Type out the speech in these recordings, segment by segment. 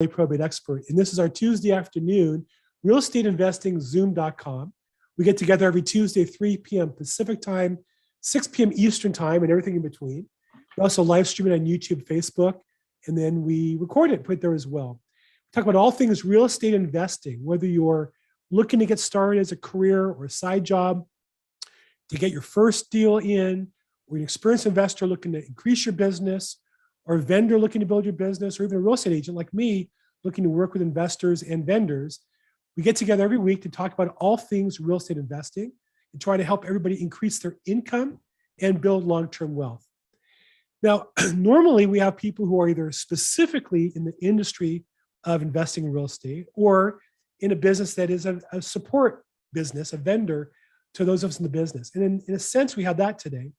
LAProbate expert, and this is our Tuesday afternoon real estate investing zoom.com. We get together every Tuesday, 3 p.m. Pacific time, 6 p.m. Eastern time, and everything in between. We also live stream it on YouTube, Facebook, and then we record it and put it there as well. We talk about all things real estate investing, whether you're looking to get started as a career or a side job, to get your first deal in, or an experienced investor looking to increase your business, or a vendor looking to build your business, or even a real estate agent like me looking to work with investors and vendors. We get together every week to talk about all things real estate investing and try to help everybody increase their income and build long-term wealth. Now, normally we have people who are either specifically in the industry of investing in real estate or in a business that is a support business, a vendor to those of us in the business. And in a sense, we have that today.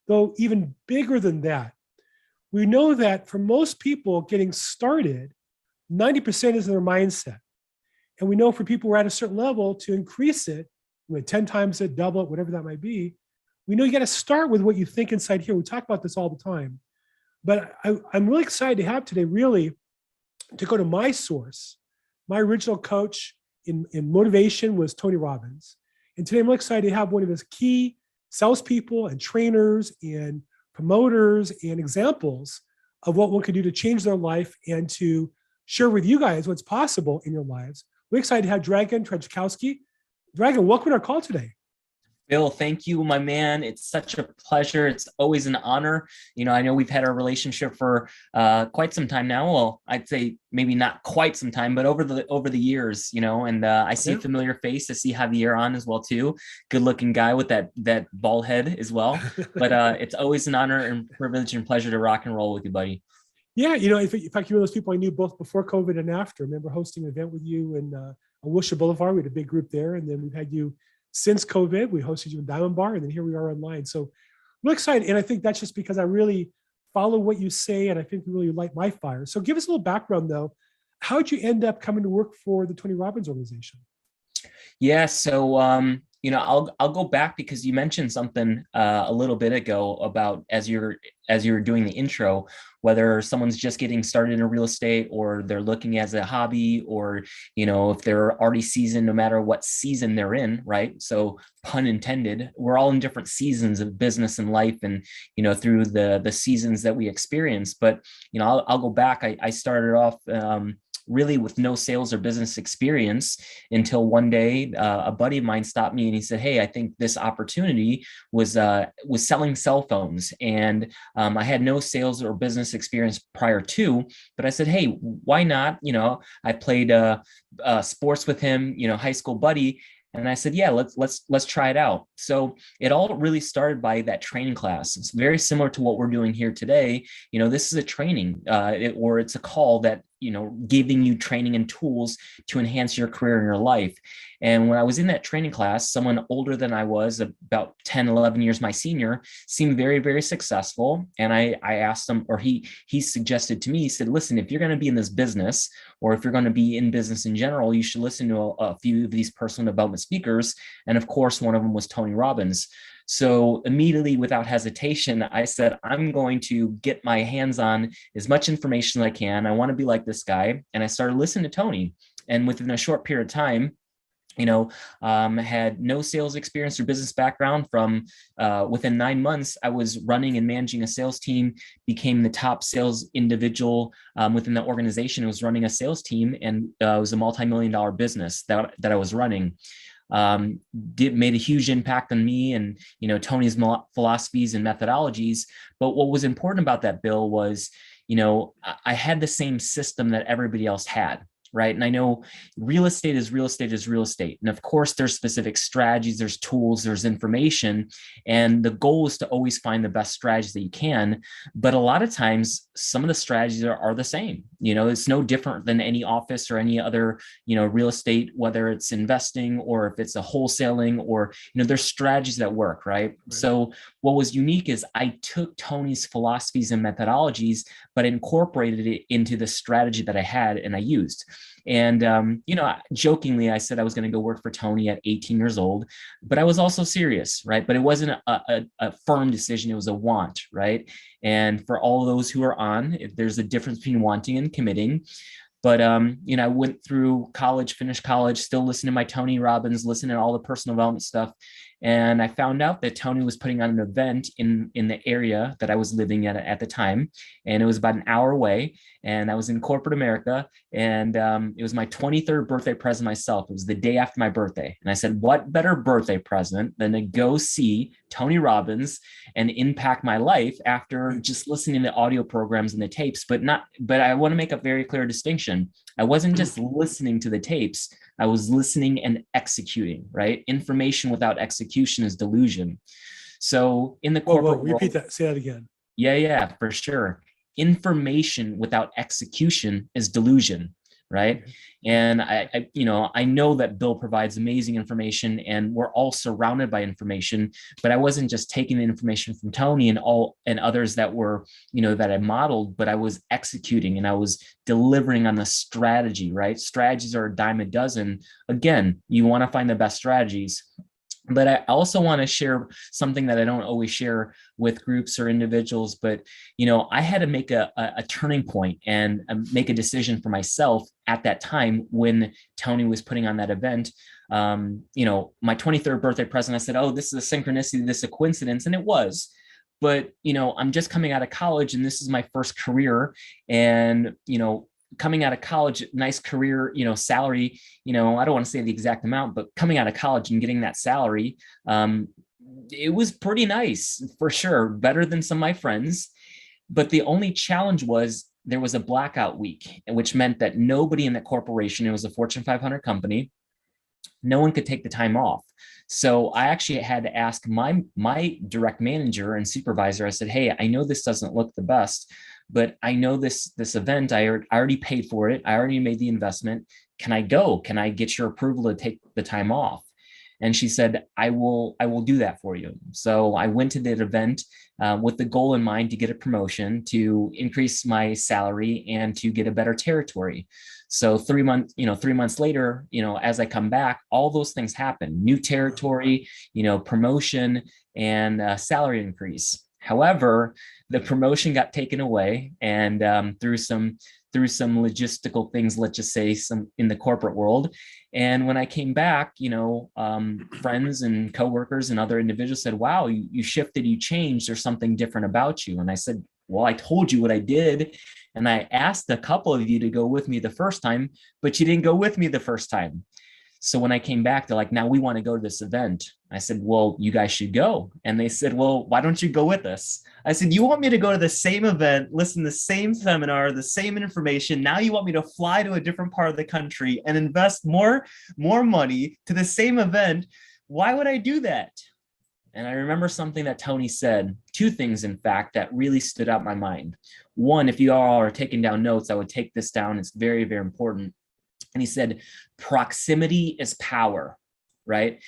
Though even bigger than that, we know that for most people getting started, 90% is their mindset. And we know for people who are at a certain level, to increase it, 10 times it, double it, whatever that might be, we know you got to start with what you think inside here. We talk about this all the time. But I'm really excited to have today, really, to go to my source. My original coach in motivation was Tony Robbins. And today I'm really excited to have one of his key salespeople and trainers and promoters and examples of what one can do to change their life and to share with you guys what's possible in your lives. We're excited to have Dragan Trajkovski. Dragan, welcome to our call today. Bill, thank you, my man. It's such a pleasure. It's always an honor. I know we've had our relationship for quite some time now. Well, I'd say maybe not quite some time, but over the years, and I see a familiar face. I see Javier on as well too. Good looking guy with that bald head as well. But it's always an honor and privilege and pleasure to rock and roll with you, buddy. Yeah, in fact, you're one of those people I knew both before COVID and after. I remember hosting an event with you on Wilshire Boulevard. We had a big group there, and then we've had you since COVID. We hosted you in Diamond Bar, and then here we are online. So I'm excited, and I think that's just because I really follow what you say, and I think you really light my fire. So give us a little background, though. How did you end up coming to work for the Tony Robbins organization? Yeah, so I'll go back because you mentioned something a little bit ago about as you were doing the intro, whether someone's just getting started in real estate or they're looking as a hobby, or if they're already seasoned, no matter what season they're in, right? So pun intended, we're all in different seasons of business and life, and through the seasons that we experience. But I'll go back. I started off really with no sales or business experience until one day a buddy of mine stopped me and he said, "Hey, I think this opportunity was selling cell phones." And I had no sales or business experience prior to, but I said, "Hey, why not?" I played sports with him, high school buddy. And I said, "Yeah, let's try it out." So it all really started by that training class. It's very similar to what we're doing here today. This is a training, or it's a call that giving you training and tools to enhance your career and your life. And when I was in that training class, someone older than I was, about 10, 11 years my senior, seemed very, very successful. And I asked him, or he suggested to me, he said, "Listen, if you're going to be in this business, or if you're going to be in business in general, you should listen to a few of these personal development speakers." And of course, one of them was Tony Robbins. So immediately, without hesitation, I said, I'm going to get my hands on as much information as I can. I want to be like this guy. And I started listening to Tony. And within a short period of time, had no sales experience or business background. From within 9 months, I was running and managing a sales team, became the top sales individual within the organization. I was running a sales team, and it was a multi-million-dollar business that I was running. Made a huge impact on me and Tony's philosophies and methodologies. But what was important about that, Bill, was I had the same system that everybody else had. Right. And I know real estate is real estate is real estate. And of course, there's specific strategies, there's tools, there's information. And the goal is to always find the best strategies that you can. But a lot of times, some of the strategies are the same. It's no different than any office or any other, real estate, whether it's investing or if it's a wholesaling, or, there's strategies that work. Right. So what was unique is I took Tony's philosophies and methodologies, but incorporated it into the strategy that I had and I used. And, jokingly, I said I was going to go work for Tony at 18 years old, but I was also serious, right? But it wasn't a firm decision. It was a want, right? And for all those who are on, if there's a difference between wanting and committing. But I went through college, finished college, still listening to my Tony Robbins, listening to all the personal development stuff. And I found out that Tony was putting on an event in the area that I was living at the time. And it was about an hour away. And I was in corporate America. And it was my 23rd birthday present myself. It was the day after my birthday. And I said, what better birthday present than to go see Tony Robbins and impact my life after just listening to audio programs and the tapes, but I want to make a very clear distinction. I wasn't just listening to the tapes. I was listening and executing, right? Information without execution is delusion. So in the corporate repeat world, that. Say that again. yeah, for sure. Information without execution is delusion, right? Okay. And I know that Bill provides amazing information, and we're all surrounded by information. But I wasn't just taking the information from Tony and others that were, that I modeled, but I was executing and I was delivering on the strategy, right? Strategies are a dime a dozen. Again, you want to find the best strategies. But I also want to share something that I don't always share with groups or individuals. But, I had to make a turning point and make a decision for myself at that time when Tony was putting on that event. My 23rd birthday present, I said, oh, this is a synchronicity, this is a coincidence. And it was. But, I'm just coming out of college and this is my first career. And, coming out of college, nice career, salary, I don't want to say the exact amount, but coming out of college and getting that salary, it was pretty nice for sure. Better than some of my friends. But the only challenge was there was a blackout week, which meant that nobody in the corporation, it was a Fortune 500 company, no one could take the time off. So I actually had to ask my direct manager and supervisor. I said, hey, I know this doesn't look the best, but I know this event, I already paid for it. I already made the investment. Can I go? Can I get your approval to take the time off? And she said, I will do that for you. So I went to that event with the goal in mind to get a promotion, to increase my salary, and to get a better territory. So 3 months later, as I come back, all those things happen: new territory, promotion, and salary increase. However, the promotion got taken away, and through some logistical things, let's just say, some in the corporate world. And when I came back, friends and coworkers and other individuals said, wow, you shifted, you changed, there's something different about you. And I said, well, I told you what I did. And I asked a couple of you to go with me the first time, but you didn't go with me the first time. So when I came back, they're like, now we want to go to this event. I said, well, you guys should go. And they said, well, why don't you go with us? I said, you want me to go to the same event, listen to the same seminar, the same information. Now you want me to fly to a different part of the country and invest more money to the same event. Why would I do that? And I remember something that Tony said, two things, in fact, that really stood out in my mind. One, if you all are taking down notes, I would take this down. It's very, very important. And he said, proximity is power, right?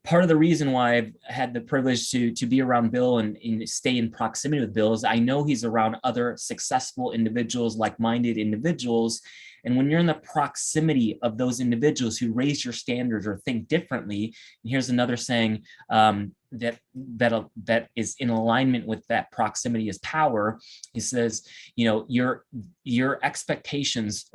Part of the reason why I've had the privilege to be around Bill and stay in proximity with Bill is I know he's around other successful individuals, like-minded individuals. And when you're in the proximity of those individuals who raise your standards or think differently, and here's another saying that is in alignment with that proximity is power. He says, your expectations,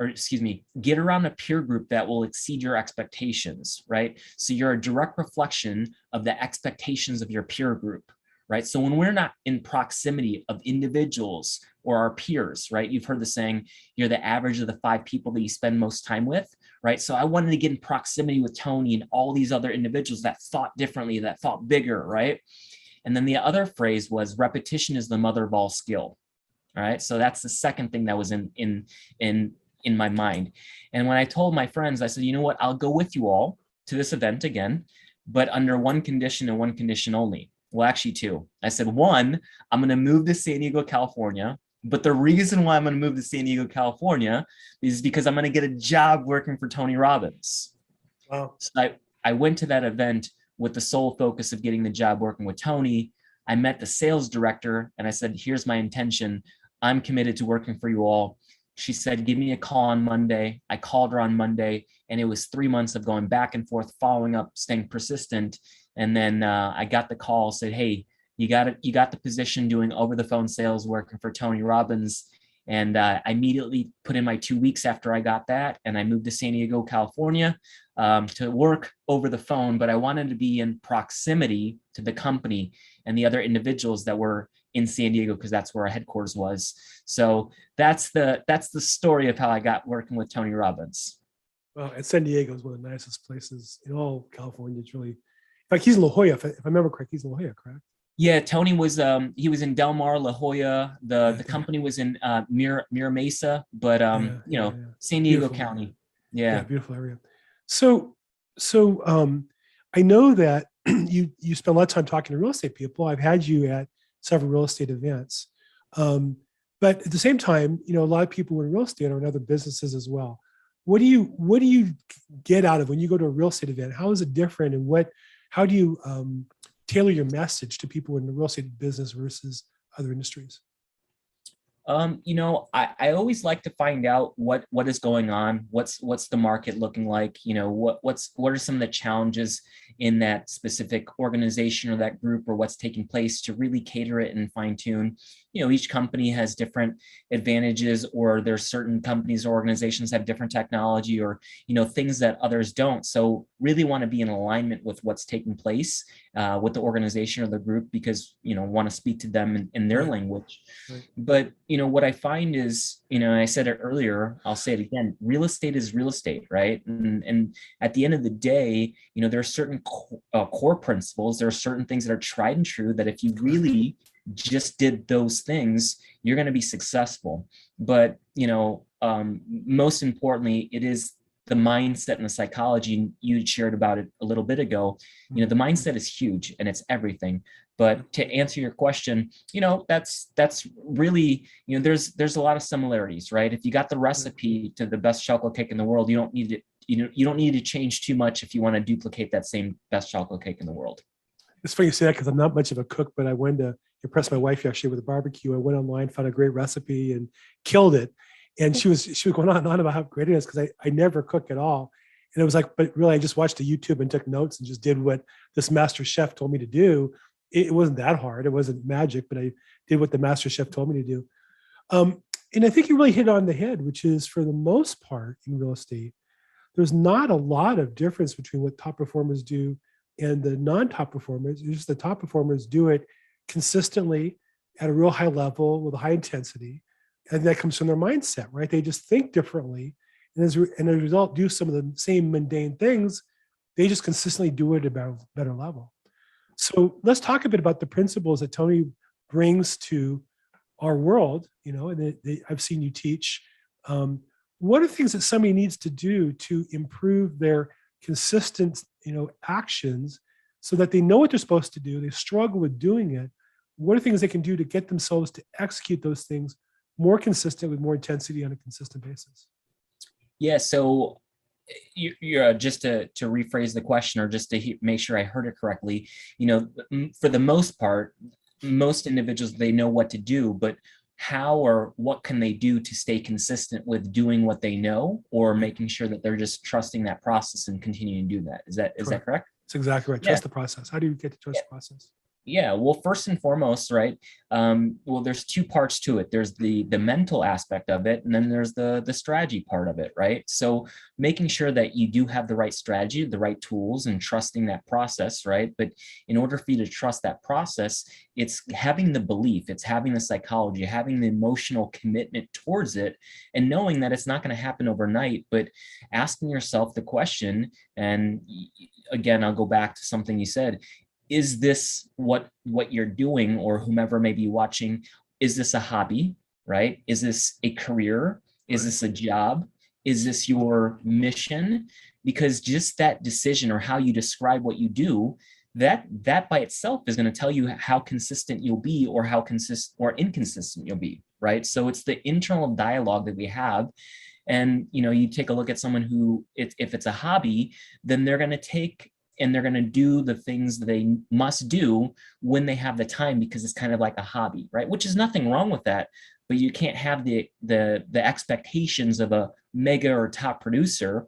get around a peer group that will exceed your expectations, right? So you're a direct reflection of the expectations of your peer group, right? So when we're not in proximity of individuals or our peers, right? You've heard the saying, you're the average of the 5 people that you spend most time with, right? So I wanted to get in proximity with Tony and all these other individuals that thought differently, that thought bigger, right? And then the other phrase was, repetition is the mother of all skill. All right. So that's the second thing that was in my mind. And when I told my friends, I said, you know what, I'll go with you all to this event again, but under one condition and one condition only. Well, actually 2. I said, 1, I'm going to move to San Diego, California. But the reason why I'm going to move to San Diego, California is because I'm going to get a job working for Tony Robbins. Wow. So I went to that event with the sole focus of getting the job working with Tony. I met the sales director and I said, here's my intention. I'm committed to working for you all. She said, give me a call on Monday. I called her on Monday, and it was 3 months of going back and forth, following up, staying persistent. And then I got the call, said, hey, you got the position doing over the phone sales working for Tony Robbins. And I immediately put in my 2 weeks after I got that, and I moved to San Diego, California, to work over the phone. But I wanted to be in proximity to the company and the other individuals that were in San Diego, because that's where our headquarters was. So that's the story of how I got working with Tony Robbins. Well, and San Diego is one of the nicest places in all California. It's really, in fact, he's in La Jolla. If I remember correct, he's in La Jolla, correct? Yeah, Tony was he was in Del Mar, La Jolla. The company was in Mira Mesa, but San Diego Beautiful County. area. Yeah. Beautiful area. So I know that you spend a lot of time talking to real estate people. I've had you at several real estate events. But at the same time, a lot of people in real estate are in other businesses as well. What do you get out of when you go to a real estate event? How is it different, and how do you tailor your message to people in the real estate business versus other industries? I always like to find out what is going on, what's the market looking like, what are some of the challenges in that specific organization or that group, or what's taking place, to really cater it and fine tune. Each company has different advantages, or there's certain companies or organizations have different technology, or things that others don't. So really want to be in alignment with what's taking place with the organization or the group, because want to speak to them in their language. Right. But what I find is, I said it earlier, I'll say it again, real estate is real estate, right? And at the end of the day, there are certain core principles, there are certain things that are tried and true, that if you really just did those things, you're going to be successful. But, most importantly, it is the mindset and the psychology. You shared about it a little bit ago. The mindset is huge, and it's everything. But to answer your question, that's really, there's a lot of similarities, right? If you got the recipe to the best chocolate cake in the world, you don't need it. You don't need to change too much if you want to duplicate that same best chocolate cake in the world. It's funny you say that, because I'm not much of a cook, but I went to impress my wife actually with a barbecue. I went online, found a great recipe, and killed it. And she was going on and on about how great it is, because I never cook at all. And it was like, but really, I just watched the YouTube and took notes and just did what this master chef told me to do. It wasn't that hard. It wasn't magic, but I did what the master chef told me to do. And I think you really hit on the head, which is, for the most part in real estate, there's not a lot of difference between what top performers do and the non-top performers. It's just the top performers do it consistently at a real high level with a high intensity. And that comes from their mindset, right? They just think differently. And as a result, do some of the same mundane things. They just consistently do it at a better level. So let's talk a bit about the principles that Tony brings to our world, and I've seen you teach. What are things that somebody needs to do to improve their consistent, actions, so that they know what they're supposed to do? They struggle with doing it. What are things they can do to get themselves to execute those things more consistent, with more intensity, on a consistent basis? Yeah. So you're just to rephrase the question, or just to make sure I heard it correctly, for the most part, most individuals, they know what to do, but how or what can they do to stay consistent with doing what they know, or making sure that they're just trusting that process and continuing to do that? Is that correct? That's exactly right. Trust the process. How do you get to trust the process? Yeah, well, first and foremost, right? There's two parts to it. There's the mental aspect of it, and then there's the strategy part of it, right? So making sure that you do have the right strategy, the right tools, and trusting that process, right? But in order for you to trust that process, it's having the belief, it's having the psychology, having the emotional commitment towards it, and knowing that it's not going to happen overnight, but asking yourself the question. And again, I'll go back to something you said. Is this what you're doing, or whomever may be watching, is this a hobby, right? Is this a career? Is this a job? Is this your mission? Because just that decision, or how you describe what you do, that by itself is going to tell you how consistent you'll be, or how consistent or inconsistent you'll be, right? So it's the internal dialogue that we have. And, you take a look at someone who, if it's a hobby, then they're going to take and they're going to do the things that they must do when they have the time, because it's kind of like a hobby, right? Which is nothing wrong with that, but you can't have the expectations of a mega or top producer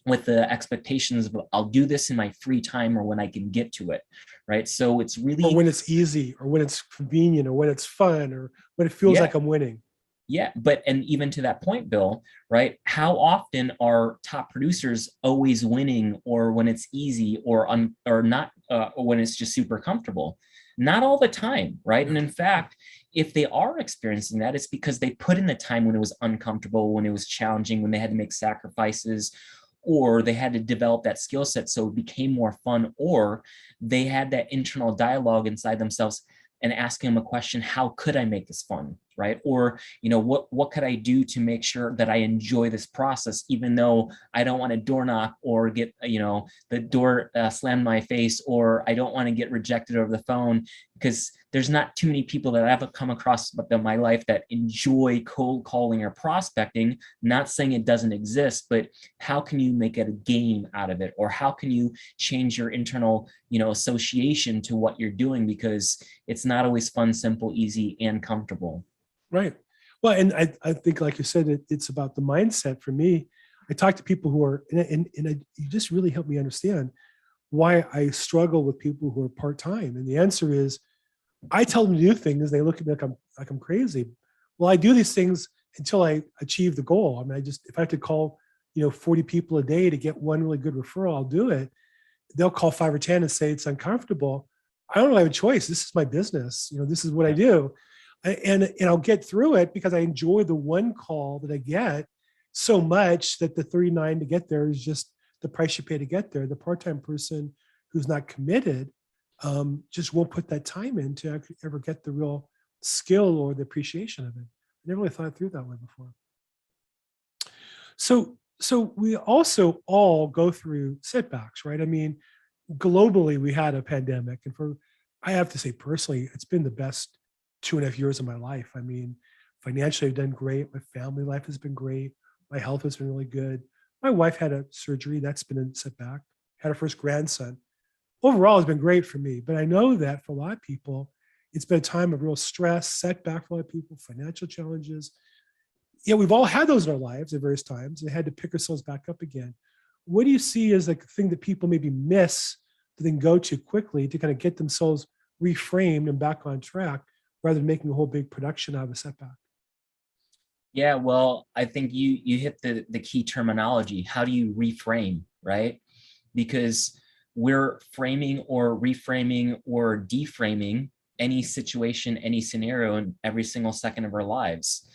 with the expectations of, I'll do this in my free time, or when I can get to it, right? So it's really, or when it's easy, or when it's convenient, or when it's fun, or when it feels like I'm winning. Yeah, and even to that point, Bill, right? How often are top producers always winning, or when it's easy, or not, or when it's just super comfortable? Not all the time, right? And in fact, if they are experiencing that, it's because they put in the time when it was uncomfortable, when it was challenging, when they had to make sacrifices, or they had to develop that skill set so it became more fun, or they had that internal dialogue inside themselves and asking them a question: how could I make this fun, right? Or, what could I do to make sure that I enjoy this process, even though I don't want to door knock or get the door slammed in my face, or I don't want to get rejected over the phone? Because there's not too many people that I've come across in my life that enjoy cold calling or prospecting. Not saying it doesn't exist, but how can you make it a game out of it? Or how can you change your internal association to what you're doing? Because it's not always fun, simple, easy, and comfortable. Right. Well, and I think, like you said, it's about the mindset. For me, I talk to people who are, you just really help me understand why I struggle with people who are part-time. And the answer is, I tell them to do things, they look at me like I'm crazy. Well, I do these things until I achieve the goal. I mean, if I have to call, 40 people a day to get one really good referral, I'll do it. They'll call 5 or 10 and say it's uncomfortable. I don't really have a choice. This is my business. This is what I do. And I'll get through it because I enjoy the one call that I get so much that the 39 to get there is just the price you pay to get there. The part-time person who's not committed just won't put that time in to ever get the real skill or the appreciation of it. I never really thought it through that way before. So we also all go through setbacks, right? I mean, globally, we had a pandemic, and I have to say personally, it's been the best 2.5 years of my life. I mean, financially, I've done great. My family life has been great. My health has been really good. My wife had a surgery. That's been a setback. Had her first grandson. Overall, it's been great for me. But I know that for a lot of people, it's been a time of real stress, setback for a lot of people, financial challenges. Yeah, we've all had those in our lives at various times and had to pick ourselves back up again. What do you see as like the thing that people maybe miss to then go to quickly to kind of get themselves reframed and back on track, rather than making a whole big production out of a setback? Yeah, well, I think you hit the key terminology. How do you reframe, right? Because we're framing or reframing or deframing any situation, any scenario in every single second of our lives.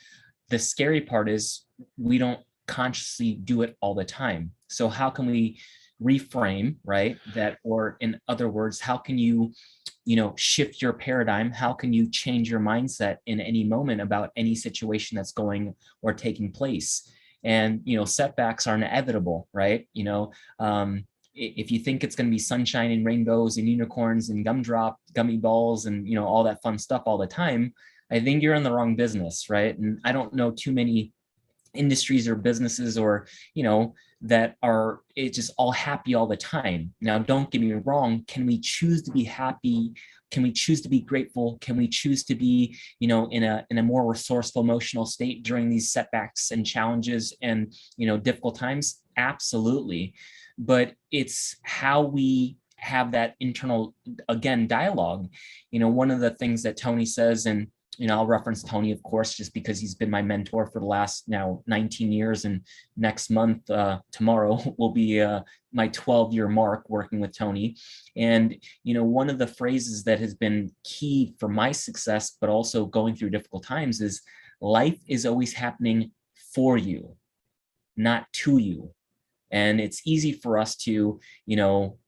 The scary part is we don't consciously do it all the time. So how can we reframe, right? That, or in other words, how can you shift your paradigm? How can you change your mindset in any moment about any situation that's going or taking place? And setbacks are inevitable, right? If you think it's going to be sunshine and rainbows and unicorns and gummy balls and all that fun stuff all the time, I think you're in the wrong business, right? And I don't know too many industries or businesses or that are it's just all happy all the time. Now, don't get me wrong, can we choose to be happy? Can we choose to be grateful? Can we choose to be in a more resourceful emotional state during these setbacks and challenges and difficult times? Absolutely. But it's how we have that internal, again, dialogue. One of the things that Tony says, and I'll reference Tony, of course, just because he's been my mentor for the last now 19 years. And next month, tomorrow, will be my 12-year mark working with Tony. And, one of the phrases that has been key for my success, but also going through difficult times, is life is always happening for you, not to you. And it's easy for us to,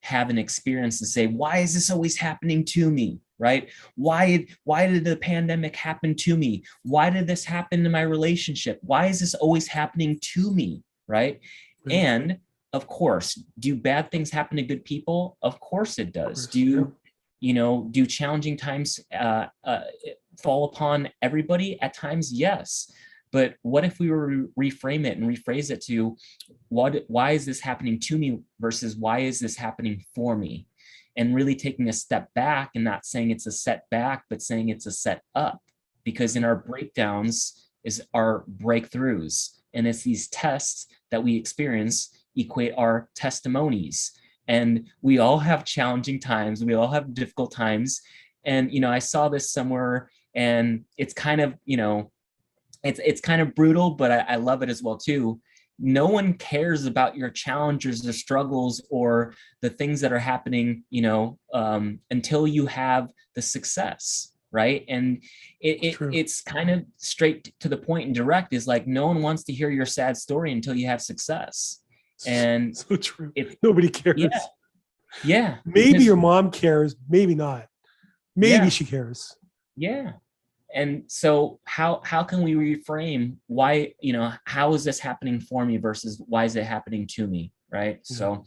have an experience and say, why is this always happening to me? Right? Why did the pandemic happen to me? Why did this happen in my relationship? Why is this always happening to me? Right? Right. And of course, do bad things happen to good people? Of course it does. Do challenging times fall upon everybody at times? Yes. But what if we were to reframe it and rephrase it to why is this happening to me versus why is this happening for me? And really taking a step back and not saying it's a setback, but saying it's a set up. Because in our breakdowns is our breakthroughs. And it's these tests that we experience equate our testimonies. And we all have challenging times. We all have difficult times. And, I saw this somewhere, and it's kind of, it's kind of brutal, but I love it as well too. No one cares about your challenges or struggles or the things that are happening, until you have the success, right? And True. it's kind of straight to the point and direct, is like, no one wants to hear your sad story until you have success. And So true. it, Nobody yeah, cares. yeah, Maybe because your mom cares, maybe not. Maybe yeah, she cares. yeah. And so how can we reframe why, how is this happening for me versus why is it happening to me, right? Yeah. So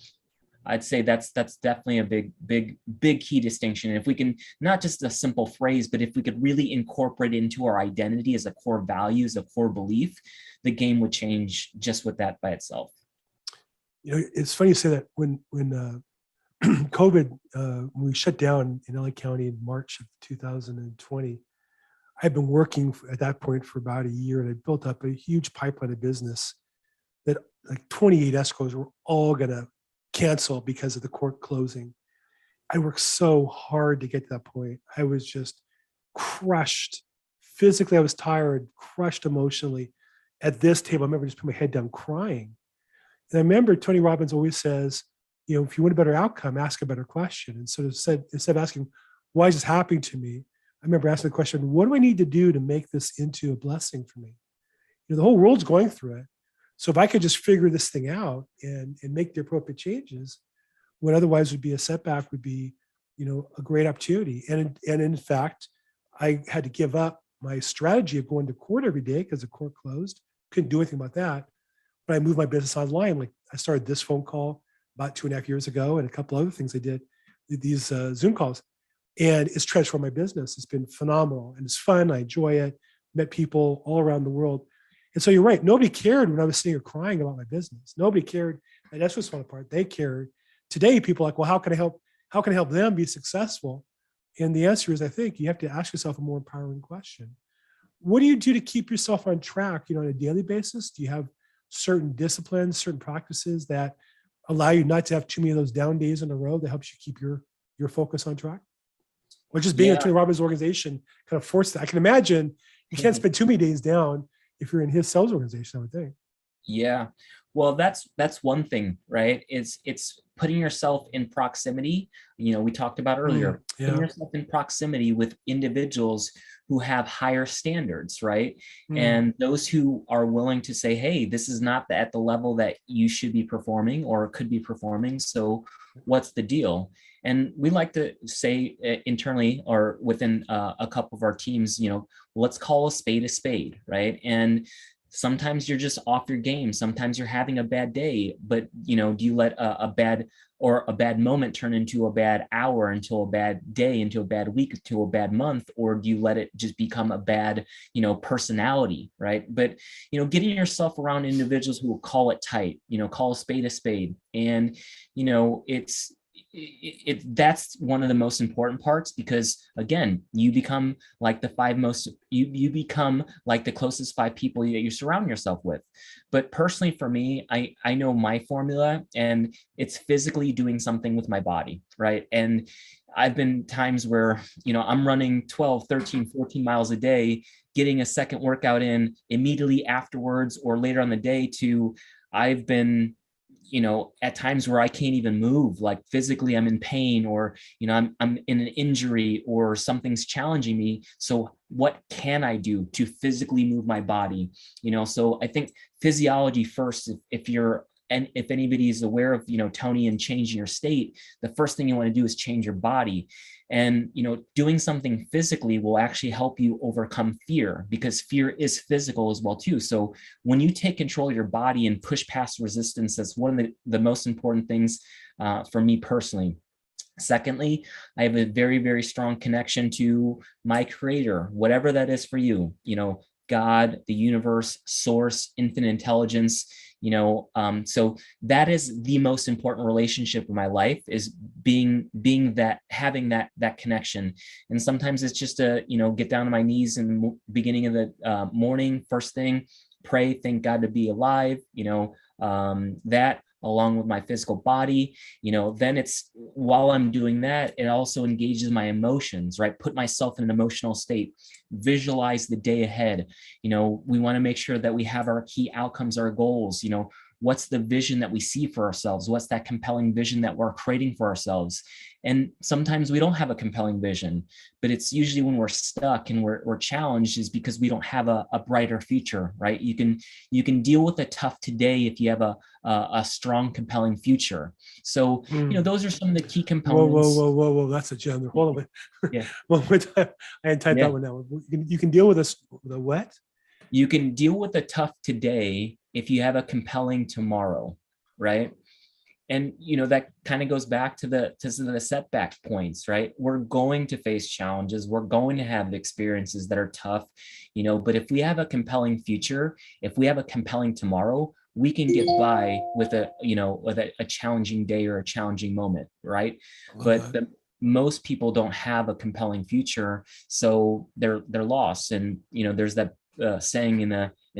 I'd say that's definitely a big key distinction. And if we can, not just a simple phrase, but if we could really incorporate into our identity as a core value, as a core belief, the game would change just with that by itself. It's funny you say that. When COVID, when we shut down in LA County in March of 2020, I've been working at that point for about a year, and I built up a huge pipeline of business that like 28 escrows were all going to cancel because of the court closing. I worked so hard to get to that point. I was just crushed. Physically, I was tired, crushed emotionally. At this table, I remember just putting my head down crying. And I remember Tony Robbins always says, if you want a better outcome, ask a better question. And so instead of asking, why is this happening to me? I remember asking the question, what do I need to do to make this into a blessing for me? The whole world's going through it. So if I could just figure this thing out and make the appropriate changes, what otherwise would be a setback would be, a great opportunity. And in fact, I had to give up my strategy of going to court every day because the court closed. Couldn't do anything about that. But I moved my business online. Like I started this phone call about 2.5 years ago, and a couple other things I did, these Zoom calls. And it's transformed my business. It's been phenomenal, and it's fun. I enjoy it. Met people all around the world. And so you're right. Nobody cared when I was sitting here crying about my business. Nobody cared. And that's what's fun part. They cared. Today, people are like, well, how can I help? How can I help them be successful? And the answer is, I think you have to ask yourself a more empowering question. What do you do to keep yourself on track, on a daily basis? Do you have certain disciplines, certain practices that allow you not to have too many of those down days in a row that helps you keep your focus on track? Or just being in a Tony Robbins organization kind of forced that. I can imagine you can't spend too many days down if you're in his sales organization, I would think. Yeah. Well, that's one thing, right? It's putting yourself in proximity. We talked about earlier, putting yourself in proximity with individuals who have higher standards, right? And those who are willing to say, hey, this is not at the level that you should be performing or could be performing. So what's the deal? And we like to say internally or within a couple of our teams, let's call a spade, right? And sometimes you're just off your game. Sometimes you're having a bad day, but do you let a bad moment turn into a bad hour, into a bad day, into a bad week, into a bad month, or do you let it just become a bad, personality, right? But getting yourself around individuals who will call it tight, call a spade, and that's one of the most important parts, because again, you become like you become like the closest 5 people that you surround yourself with. But personally for me, I know my formula, and it's physically doing something with my body, right? And I've been times where I'm running 12, 13, 14 miles a day, getting a second workout in immediately afterwards or later on the day, to I've been at times where I can't even move, like physically I'm in pain, or, I'm in an injury or something's challenging me. So what can I do to physically move my body? So I think physiology first, if anybody is aware of, Tony, and changing your state, the first thing you want to do is change your body. And, doing something physically will actually help you overcome fear, because fear is physical as well too. So when you take control of your body and push past resistance, that's one of the most important things for me personally. Secondly, I have a very, very strong connection to my creator, whatever that is for you, God, the universe, source, infinite intelligence, so that is the most important relationship in my life, is being that, having that connection. And sometimes it's just to, get down on my knees in the beginning of the morning, first thing, pray, thank God to be alive, that, along with my physical body, then it's, while I'm doing that, it also engages my emotions, right? Put myself in an emotional state, visualize the day ahead. We want to make sure that we have our key outcomes, our goals. What's the vision that we see for ourselves? What's that compelling vision that we're creating for ourselves? And sometimes we don't have a compelling vision, but it's usually when we're stuck and we're challenged is because we don't have a brighter future, right? You can deal with a tough today if you have a strong, compelling future. So, those are some of the key components. Whoa. That's a gem. Hold on. Yeah. One more time. I didn't type that one out. You can deal with the what? You can deal with a tough today if you have a compelling tomorrow, right? And that kind of goes back to the setback points, right? We're going to face challenges, we're going to have experiences that are tough, but if we have a compelling future, if we have a compelling tomorrow, we can get by with a challenging day or a challenging moment, right? But most people don't have a compelling future, so they're lost. And there's that saying in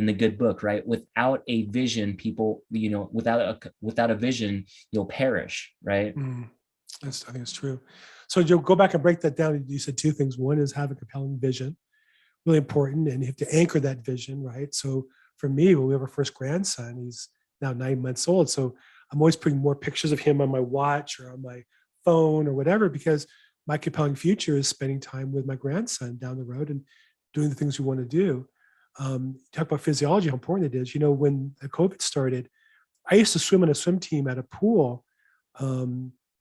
the good book, right? Without a vision, people, without a vision, you'll perish, right? I think it's true. So Joe, go back and break that down. You said two things. One is have a compelling vision, really important, and you have to anchor that vision, right? So for me, when we have our first grandson, he's now 9 months old. So I'm always putting more pictures of him on my watch or on my phone or whatever, because my compelling future is spending time with my grandson down the road and doing the things we want to do. Talk about physiology, how important it is. When the COVID started, I used to swim on a swim team at a pool,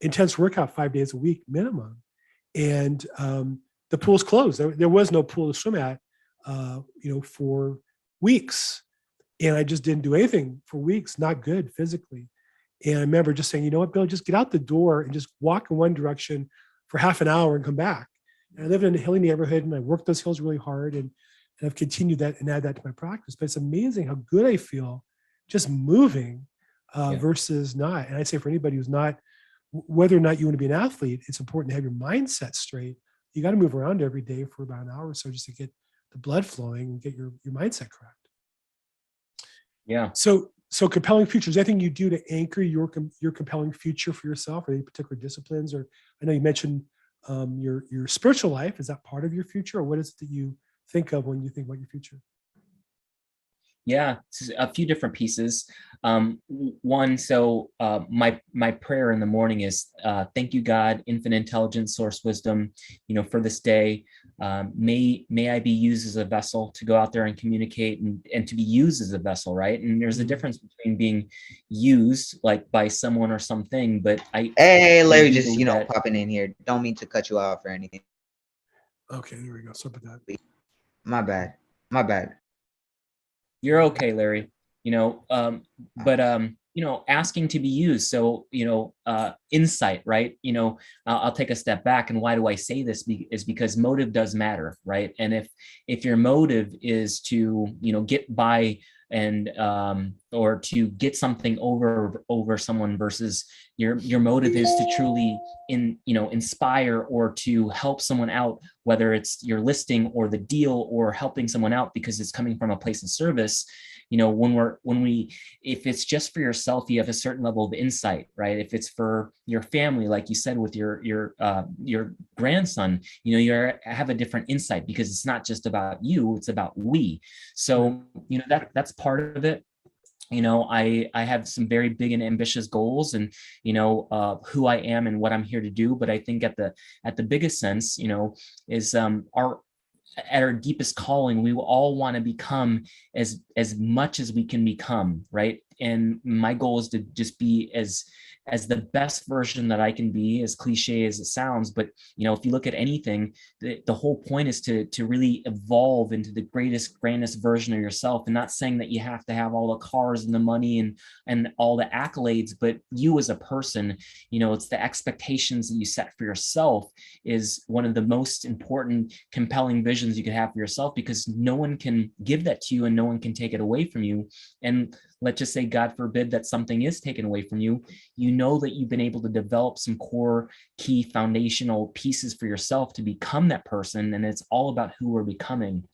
intense workout 5 days a week minimum. And the pool's closed. There was no pool to swim at, for weeks. And I just didn't do anything for weeks, not good physically. And I remember just saying, you know what, Bill, just get out the door and just walk in one direction for half an hour and come back. And I lived in a hilly neighborhood and I worked those hills really hard. And I've continued that and add that to my practice. But it's amazing how good I feel just moving versus not. And I'd say for anybody who's not, whether or not you want to be an athlete, it's important to have your mindset straight. You got to move around every day for about an hour or so just to get the blood flowing and get your mindset correct. Yeah. So compelling futures, anything you do to anchor your compelling future for yourself, or any particular disciplines? Or I know you mentioned your spiritual life. Is that part of your future, or what is it that you think of when you think about your future? Yeah, a few different pieces. One, so my prayer in the morning is, thank you, God, infinite intelligence, source wisdom, for this day. May I be used as a vessel to go out there and communicate and to be used as a vessel, right? And there's a difference between being used like by someone or something, but Hey, Larry, just popping in here. Don't mean to cut you off or anything. Okay, there we go. Sorry about that. My bad. You're okay, Larry. Asking to be used. So, insight, right? I'll take a step back. And why do I say this? Is because motive does matter, right? And if your motive is to, get by and or to get something over someone versus your motive is to truly inspire or to help someone out, whether it's your listing or the deal or helping someone out because it's coming from a place of service. If it's just for yourself, you have a certain level of insight, right? If it's for your family, like you said with your grandson, you have a different insight because it's not just about you, it's about we. So that's part of it. I have some very big and ambitious goals and, who I am and what I'm here to do. But I think at the biggest sense, is at our deepest calling, we will all want to become as much as we can become, right? And my goal is to just be as the best version that I can be, as cliche as it sounds. But, if you look at anything, the whole point is to really evolve into the grandest version of yourself. And not saying that you have to have all the cars and the money and all the accolades, but you as a person, it's the expectations that you set for yourself is one of the most important, compelling visions you could have for yourself, because no one can give that to you and no one can take it away from you. And let's just say, God forbid, that something is taken away from you, that you've been able to develop some core key foundational pieces for yourself to become that person. And it's all about who we're becoming.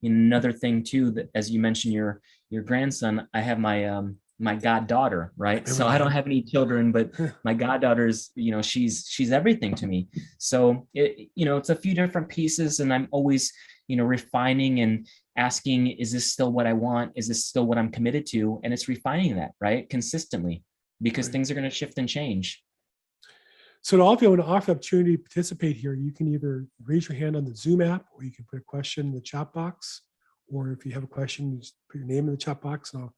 And another thing too, that as you mentioned, your grandson, I have my my goddaughter, right? So I Remember don't have any children, but that. my goddaughter's, she's everything to me. So it's a few different pieces, and I'm always, refining and asking, is this still what I want? Is this still what I'm committed to? And it's refining that, right? Consistently, because Right. things are going to shift and change. So to all of you, I want to offer the opportunity to participate here. You can either raise your hand on the Zoom app, or you can put a question in the chat box. Or if you have a question, you just put your name in the chat box, and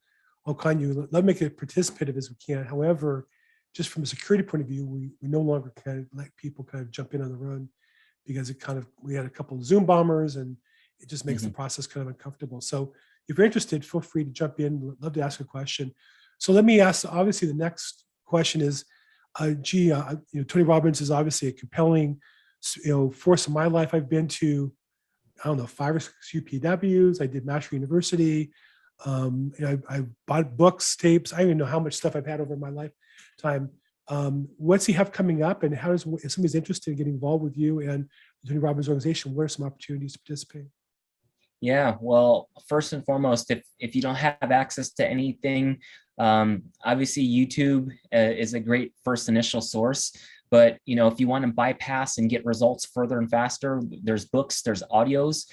I'll call you. Let's make it participative as we can. However, just from a security point of view, we no longer kind of let people kind of jump in on the run, because we had a couple of Zoom bombers, and it just makes the process kind of uncomfortable. So if you're interested, feel free to jump in. Love to ask a question. So let me ask, obviously the next question is, Tony Robbins is obviously a compelling, force in my life. I've been to, I don't know, 5 or 6 UPWs. I did Master University. I bought books, tapes. I don't even know how much stuff I've had over my lifetime. What's he have coming up, and how does, if somebody's interested in getting involved with you and the Tony Robbins organization, what are some opportunities to participate? Yeah, well, first and foremost, if you don't have access to anything, obviously YouTube is a great first initial source. But if you want to bypass and get results further and faster, there's books, there's audios.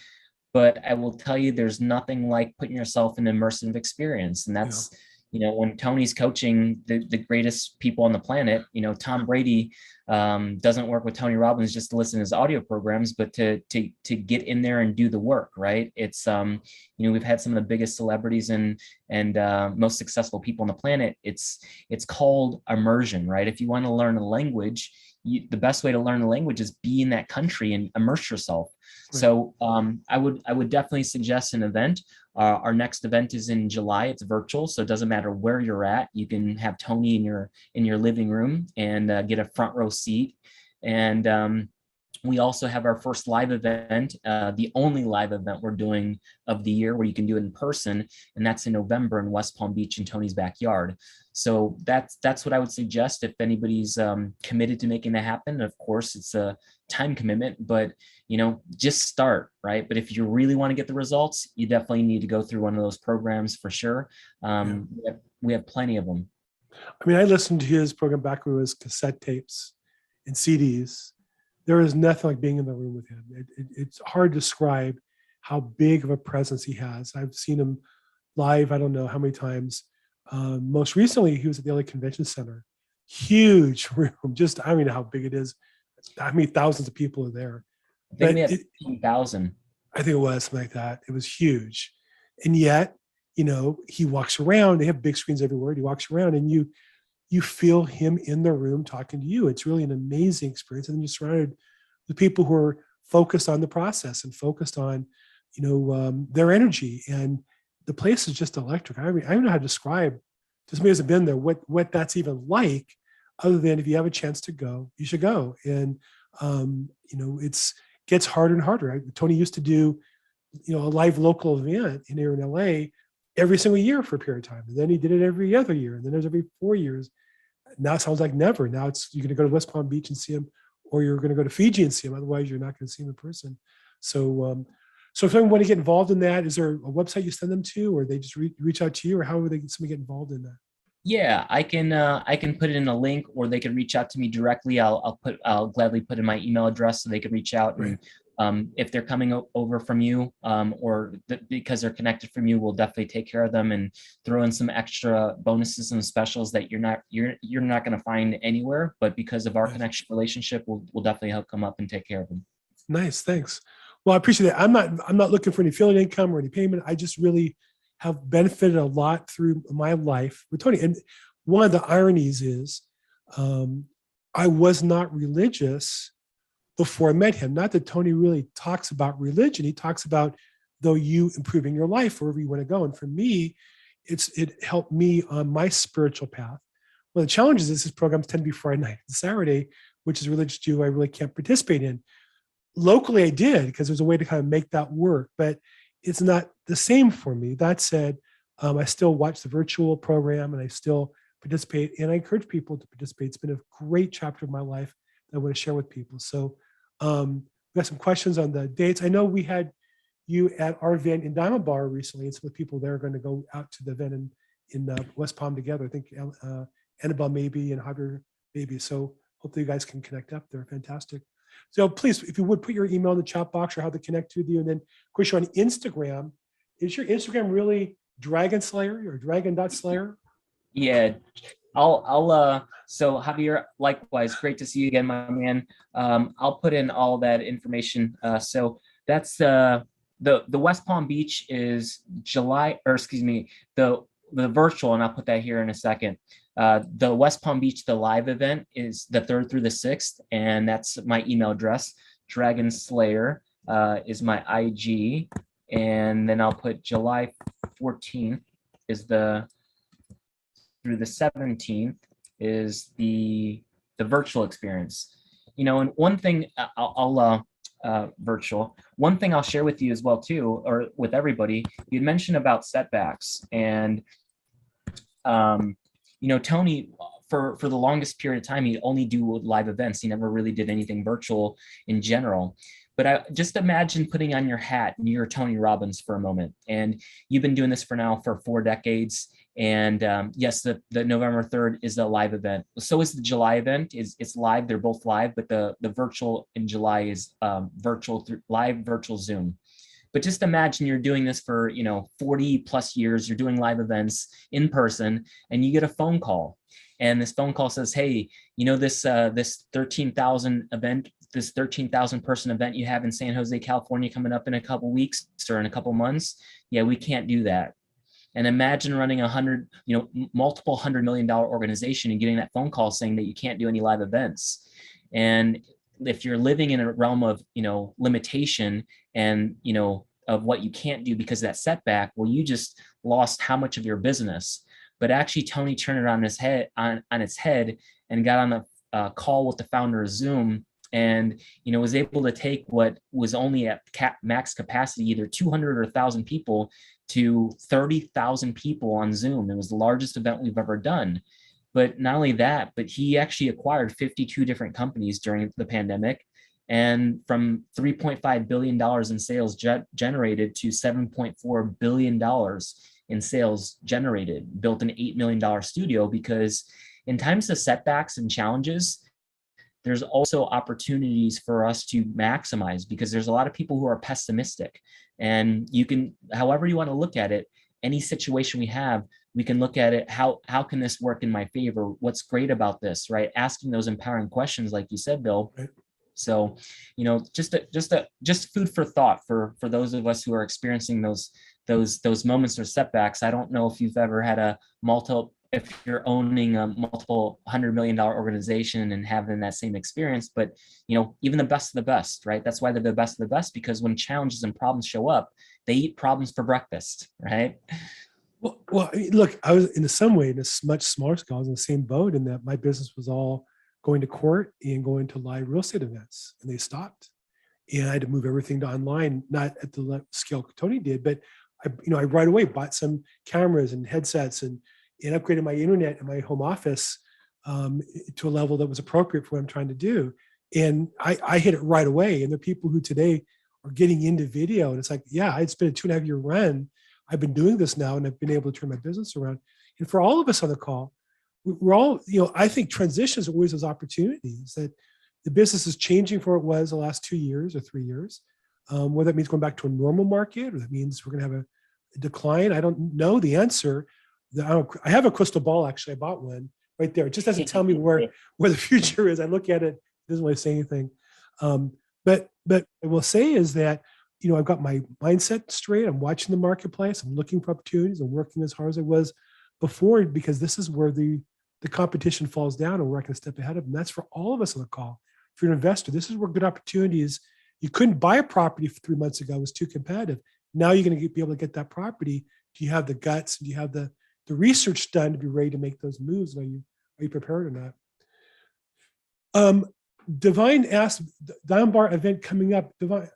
But I will tell you, there's nothing like putting yourself in an immersive experience, and that's when Tony's coaching the greatest people on the planet. Tom Brady doesn't work with Tony Robbins just to listen to his audio programs, but to get in there and do the work, right? It's we've had some of the biggest celebrities and most successful people on the planet. It's called immersion, right? If you want to learn a language, the best way to learn a language is be in that country and immerse yourself. Right. So I would definitely suggest an event. Our next event is in July. It's virtual, so it doesn't matter where you're at. You can have Tony in your living room and get a front row seat. And we also have our first live event, the only live event we're doing of the year, where you can do it in person, and that's in November in West Palm Beach in Tony's backyard. So that's what I would suggest if anybody's committed to making that happen. Of course, it's a time commitment, but just start, right? But if you really want to get the results, you definitely need to go through one of those programs for sure. We have plenty of them. I mean, I listened to his program back when it was cassette tapes and CDs. There is nothing like being in the room with him. It's hard to describe how big of a presence he has. I've seen him live, I don't know how many times. Most recently, he was at the LA Convention Center. Huge room, just, I don't even know how big it is. How many thousands of people are there? I think we had 15,000. I think it was something like that. It was huge. And yet, he walks around. They have big screens everywhere. He walks around, and you feel him in the room talking to you. It's really an amazing experience. And then you're surrounded with people who are focused on the process and focused on, their energy. And the place is just electric. I mean, I don't know how to describe, to somebody who hasn't been there, what that's even like, other than if you have a chance to go, you should go. And, it's gets harder and harder. Tony used to do, a live local event here in LA every single year for a period of time. And then he did it every other year. And then there's every 4 years. Now it sounds like never. Now you're going to go to West Palm Beach and see him, or you're going to go to Fiji and see him. Otherwise, you're not going to see him in person. So, so if someone want to get involved in that, is there a website you send them to, or they just reach out to you, or how would somebody get involved in that? Yeah, I can put it in a link, or they can reach out to me directly. I'll gladly put in my email address so they can reach out. Right. And if they're coming over from you, or because they're connected from you, we'll definitely take care of them and throw in some extra bonuses and specials that you're not going to find anywhere. But because of our connection relationship, we'll definitely help come up and take care of them. Nice, thanks. Well, I appreciate that. I'm not looking for any affiliate income or any payment. I just really have benefited a lot through my life with Tony. And one of the ironies is, I was not religious before I met him. Not that Tony really talks about religion. He talks about, though, you improving your life wherever you want to go. And for me, it helped me on my spiritual path. One of the challenges is his programs tend to be Friday night and Saturday, which is religious Jew I really can't participate in. Locally, I did, because there's a way to kind of make that work, but it's not the same for me. That said, I still watch the virtual program, and I still participate, and I encourage people to participate. It's been a great chapter of my life that I want to share with people. So we got some questions on the dates. I know we had you at our event in Diamond Bar recently, and some of the people there are going to go out to the event in West Palm together. I think Annabelle maybe and Javier maybe. So hopefully you guys can connect up there. Fantastic. So please, if you would put your email in the chat box or how to connect with you. And then of course you're on Instagram. Is your Instagram really Dragon Slayer or Dragon.Slayer? Yeah, so Javier, likewise, great to see you again, my man. I'll put in all that information. So that's the West Palm Beach is July, or excuse me, the virtual, and I'll put that here in a second. The West Palm Beach, the live event is the 3rd through the 6th, and that's my email address. Dragon Slayer is my IG, and then I'll put July 14th is through the 17th is the virtual experience. And one thing I'll virtual. One thing I'll share with you as well too, or with everybody, you'd mentioned about setbacks, and Tony, for the longest period of time, he'd only do live events. He never really did anything virtual in general. But I just imagine putting on your hat and you're Tony Robbins for a moment, and you've been doing this for 4 decades. And yes, the November 3rd is a live event. So is the July event. It's live. They're both live, but the virtual in July is virtual through live virtual Zoom. But just imagine you're doing this for 40 plus years. You're doing live events in person, and you get a phone call, and this phone call says, "Hey, this 13,000 event, this 13,000 person event you have in San Jose, California, coming up in a couple weeks or in a couple months. Yeah, we can't do that." And imagine running multiple $100 million organization and getting that phone call saying that you can't do any live events. And if you're living in a realm of, limitation and, of what you can't do because of that setback, well, you just lost how much of your business. But actually, Tony turned it on its head and got on the call with the founder of Zoom, and was able to take what was only at max capacity, either 200 or 1,000 people, to 30,000 people on Zoom. It was the largest event we've ever done. But not only that, but he actually acquired 52 different companies during the pandemic, and from $3.5 billion in sales generated to $7.4 billion in sales generated, built an $8 million studio, because in times of setbacks and challenges, there's also opportunities for us to maximize, because there's a lot of people who are pessimistic, and you can, however you want to look at it, any situation we have, we can look at it, how can this work in my favor? What's great about this, right? Asking those empowering questions, like you said, Bill. Right. So, just food for thought for those of us who are experiencing those moments or setbacks. I don't know if you've ever had if you're owning a multiple $100 million organization and having that same experience, but even the best of the best, right? That's why they're the best of the best, because when challenges and problems show up, they eat problems for breakfast, right? Well, look, I was in some way in a much smaller scale. I was in the same boat in that my business was all going to court and going to live real estate events, and they stopped, and I had to move everything to online, not at the scale Tony did, but I right away bought some cameras and headsets and upgraded my internet in my home office to a level that was appropriate for what I'm trying to do. And I hit it right away. And the people who today are getting into video, and it's like, yeah, it's been a 2.5 year run. I've been doing this now, and I've been able to turn my business around. And for all of us on the call, we're all, I think transitions are always those opportunities that the business is changing from what it was the last 2 years or 3 years. Whether that means going back to a normal market, or that means we're going to have a decline. I don't know the answer. I have a crystal ball, actually. I bought one right there. It just doesn't tell me where the future is. I look at it, it doesn't really say anything. But I will say is that, I've got my mindset straight. I'm watching the marketplace. I'm looking for opportunities. I'm working as hard as I was before, because this is where the competition falls down and where I can step ahead of them. That's for all of us on the call. If you're an investor, this is where good opportunities. You couldn't buy a property 3 months ago. It was too competitive. Now you're going to be able to get that property. Do you have the guts? Do you have the research done to be ready to make those moves? Are you prepared or not? Divine asked, Diamond Bar event coming up.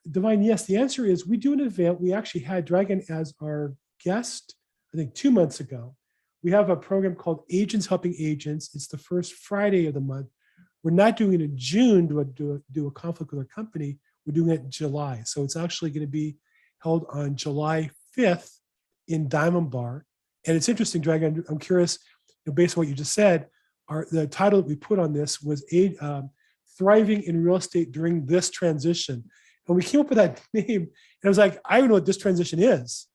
Divine, yes, the answer is we do an event. We actually had Dragan as our guest, I think 2 months ago. We have a program called Agents Helping Agents. It's the first Friday of the month. We're not doing it in June to do a conflict with our company. We're doing it in July. So it's actually going to be held on July 5th in Diamond Bar. And it's interesting, Dragan, I'm curious, based on what you just said, the title that we put on this was Thriving in Real Estate During This Transition. And we came up with that name, and I was like, I don't know what this transition is.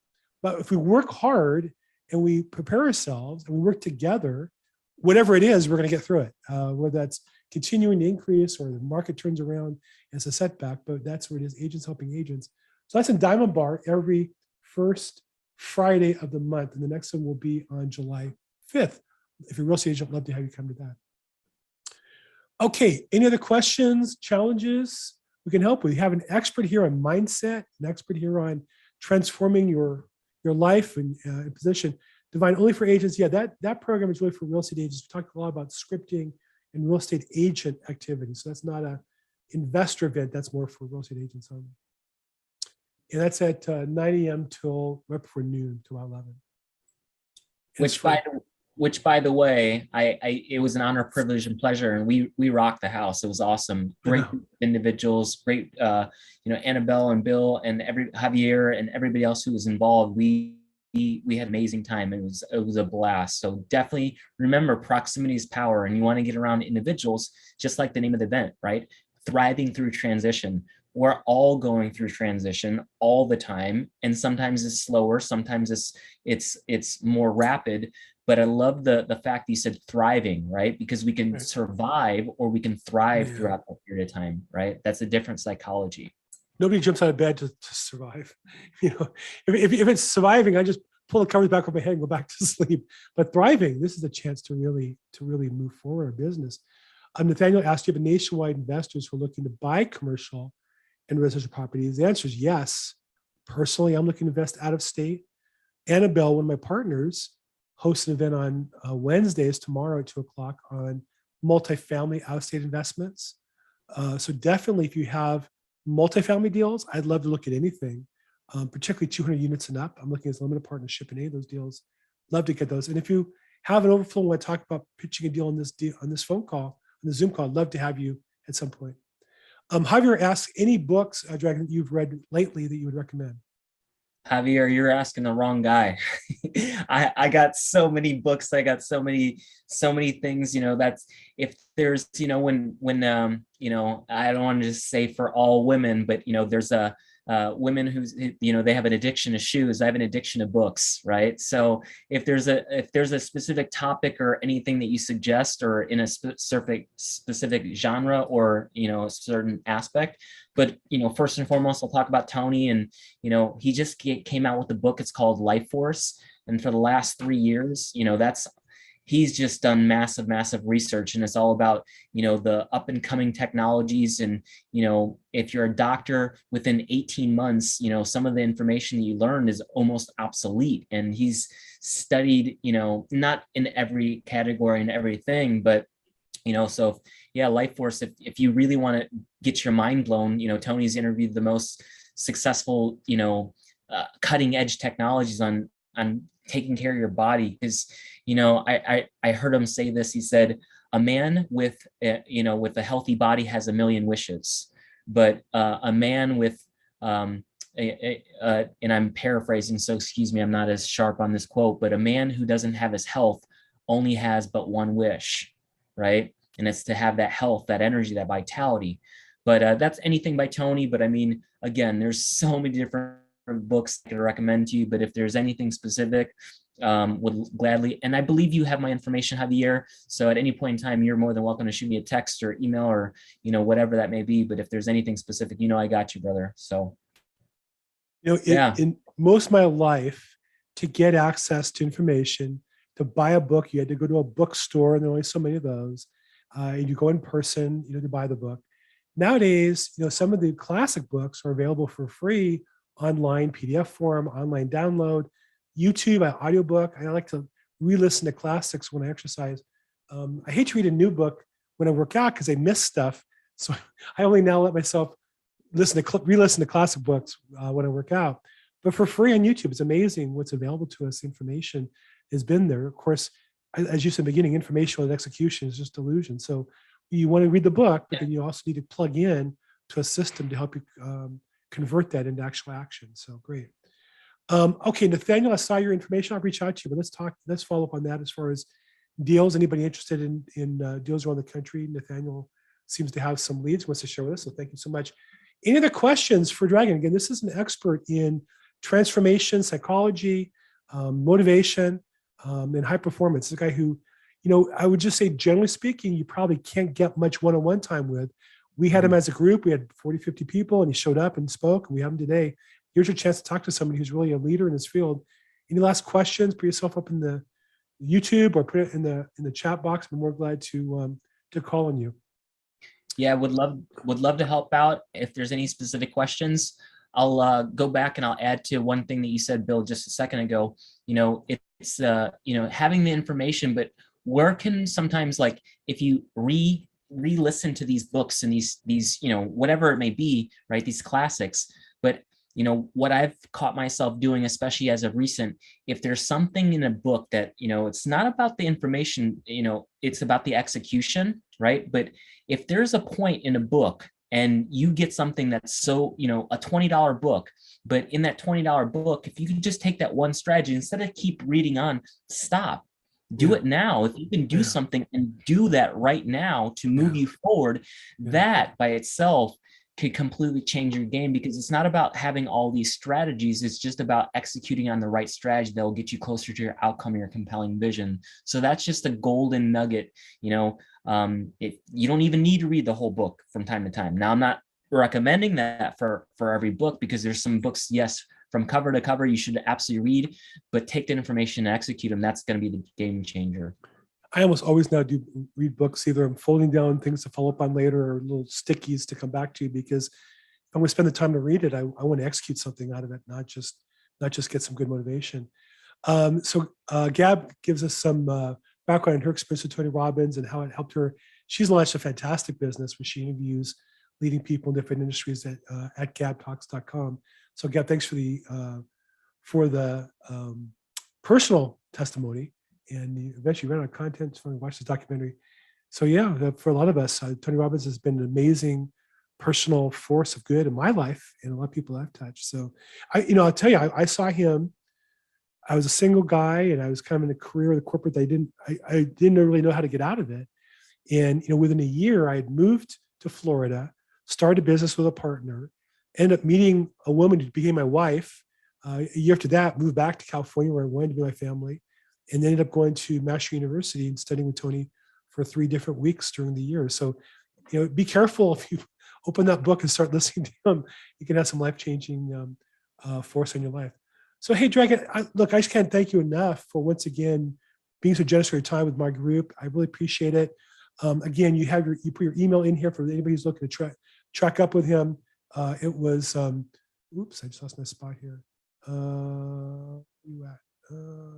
But if we work hard and we prepare ourselves and we work together, whatever it is, we're going to get through it. Whether that's continuing to increase or the market turns around and it's a setback, but that's what it is, agents helping agents. So that's in Diamond Bar every first Friday of the month. And the next one will be on July 5th. If you're a real estate agent, I'd love to have you come to that. Okay, any other questions, challenges we can help with? We have an expert here on mindset, an expert here on transforming your life and position. Divine only for agents. Yeah, that program is really for real estate agents. We talked a lot about scripting and real estate agent activity. So that's not an investor event. That's more for real estate agents only. And that's at 9 a.m. till right before noon till 11. Which by the way, it was an honor, privilege, and pleasure, and we rocked the house. It was awesome. Great individuals, great Annabelle and Bill and Javier and everybody else who was involved. We had an amazing time. It was a blast. So definitely remember, proximity is power, and you want to get around individuals, just like the name of the event, right? Thriving through transition. We're all going through transition all the time, and sometimes it's slower, sometimes it's more rapid. But I love the fact that you said thriving, right? Because we can survive or we can thrive throughout that period of time, right? That's a different psychology. Nobody jumps out of bed to survive. If it's surviving, I just pull the covers back over my head and go back to sleep. But thriving, this is a chance to really move forward our business. Nathaniel asked, you have nationwide investors who are looking to buy commercial and residential properties? The answer is yes. Personally, I'm looking to invest out of state. Annabelle, one of my partners, hosts an event on Wednesdays, tomorrow at 2:00 on multifamily out-of-state investments. So definitely, if you have multifamily deals, I'd love to look at anything, particularly 200 units and up. I'm looking at limited partnership in any of those deals. Love to get those. And if you have an overflow and want to talk about pitching a deal on this phone call, on the Zoom call, I'd love to have you at some point. Javier asks, any books, Dragan, that you've read lately that you would recommend? Javier, you're asking the wrong guy. I got so many books. I got so many things, that's, if there's, when I don't want to just say for all women, but, there's women who's, they have an addiction to shoes. I have an addiction to books, right? So if there's a specific topic or anything that you suggest, or in a specific genre or, a certain aspect, but, first and foremost, I'll talk about Tony, and, he just came out with a book. It's called Life Force. And for the last 3 years, he's just done massive research, and it's all about, the up and coming technologies. And, if you're a doctor, within 18 months, some of the information that you learned is almost obsolete. And he's studied, not in every category and everything, but, so yeah, Life Force, if you really want to get your mind blown, Tony's interviewed the most successful, cutting edge technologies on taking care of your body. Because, I heard him say this. He said, a man with a healthy body has a million wishes, but a man with, and I'm paraphrasing, so excuse me, I'm not as sharp on this quote, but a man who doesn't have his health only has but one wish, right? And it's to have that health, that energy, that vitality. But that's anything by Tony. But I mean, again, there's so many different books I could recommend to you, but if there's anything specific, would gladly, and I believe you have my information, Javier, so at any point in time, you're more than welcome to shoot me a text or email or, whatever that may be. But if there's anything specific, I got you, brother. So, in most of my life, to get access to information, to buy a book, you had to go to a bookstore, and there are only so many of those. And you go in person, to buy the book. Nowadays, some of the classic books are available for free online, PDF form, online download, YouTube, audiobook. I like to re-listen to classics when I exercise. I hate to read a new book when I work out because I miss stuff. So I only now let myself re-listen to classic books when I work out. But for free on YouTube, it's amazing what's available to us. Information has been there. Of course, as you said in the beginning, information and execution is just delusion. So you want to read the book, but then you also need to plug in to a system to help you convert that into actual action. So great. Okay, Nathaniel, I saw your information. I'll reach out to you, but let's follow up on that as far as deals. Anybody interested in deals around the country? Nathaniel seems to have some leads, wants to share with us. So thank you so much. Any other questions for Dragan? Again, this is an expert in transformation, psychology, motivation, and high performance. This guy who, I would just say, generally speaking, you probably can't get much one-on-one time with. We had him as a group. We had 40, 50 people, and he showed up and spoke, and we have him today. Here's your chance to talk to somebody who's really a leader in his field. Any last questions? Put yourself up in the YouTube or put it in the chat box. I'm more glad to call on you. Yeah, would love to help out. If there's any specific questions, I'll go back and I'll add to one thing that you said, Bill, just a second ago. It's having the information, but where can sometimes, like, if you re-listen to these books and these whatever it may be, right, these classics, but what I've caught myself doing, especially as of recent, if there's something in a book that, it's not about the information, it's about the execution, right? But if there's a point in a book and you get something that's so, a $20 book, but in that $20 book, if you could just take that one strategy, instead of keep reading on, stop. Do it now. If you can do something and do that right now to move you forward, that by itself could completely change your game, because it's not about having all these strategies. It's just about executing on the right strategy that will get you closer to your outcome, your compelling vision. So that's just a golden nugget. You don't even need to read the whole book from time to time. Now, I'm not recommending that for every book, because there's some books, yes, from cover to cover, you should absolutely read, but take the information and execute them. That's going to be the game changer. I almost always now do read books. Either I'm folding down things to follow up on later or little stickies to come back to, because I'm going to spend the time to read it. I want to execute something out of it, not just get some good motivation. So Gab gives us some background on her experience with Tony Robbins and how it helped her. She's launched a fantastic business where she interviews leading people in different industries at gabtalks.com. So Gab, thanks for the personal testimony. And eventually ran out of content, so I watched this documentary. So yeah, for a lot of us, Tony Robbins has been an amazing personal force of good in my life and a lot of people I've touched. So I'll tell you, I saw him. I was a single guy and I was kind of in a career in the corporate that I didn't really know how to get out of it. And within a year, I had moved to Florida, started a business with a partner, ended up meeting a woman who became my wife. A year after that, moved back to California where I wanted to be my family. And ended up going to Master University and studying with Tony for 3 different weeks during the year. So, be careful if you open that book and start listening to him. You can have some life-changing force in your life. So, hey, Dragan, I just can't thank you enough for once again being so generous with your time with my group. I really appreciate it. Again, you put your email in here for anybody who's looking to track up with him. It was, oops, I just lost my spot here. Where you at?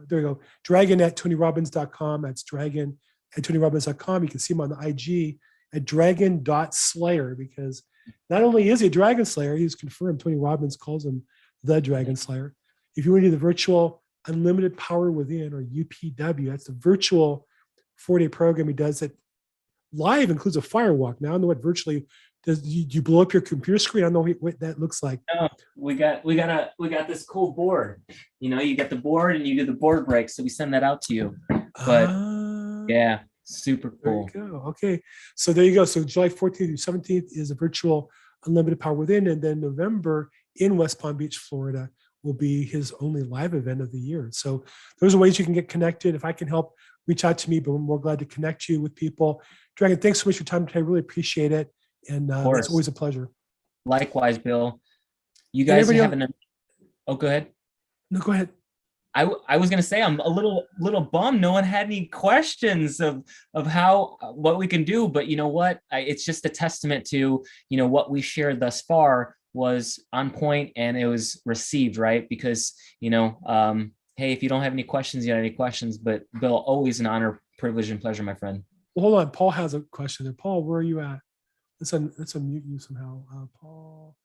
There you go. Dragan@TonyRobbins.com. That's Dragan@TonyRobbins.com. You can see him on the IG at Dragan.Slayer, because not only is he a Dragon Slayer, he's confirmed. Tony Robbins calls him the Dragon Slayer. If you want to do the virtual Unlimited Power Within, or UPW, that's the virtual 4-day program he does that live includes a firewalk. Now I don't know what virtually does. Do you blow up your computer screen? I don't know what that looks like. No, we got this cool board. You get the board and you do the board break. So we send that out to you. But yeah, super cool. There you go. Okay. So there you go. So July 14th through 17th is a virtual Unlimited Power Within. And then November in West Palm Beach, Florida will be his only live event of the year. So those are ways you can get connected. If I can help, reach out to me, but we're more glad to connect you with people. Dragan, thanks so much for your time today. I really appreciate it. And it's always a pleasure. Likewise, Bill. You guys have Oh, go ahead. No, go ahead. I was going to say, I'm a little bummed no one had any questions of what we can do, but you know what? It's just a testament to, what we shared thus far was on point and it was received, right? Because, hey, if you don't have any questions, you don't have any questions, but Bill, always an honor, privilege, and pleasure, my friend. Well, hold on. Paul has a question there. Paul, where are you at? Let's unmute you somehow. Paul.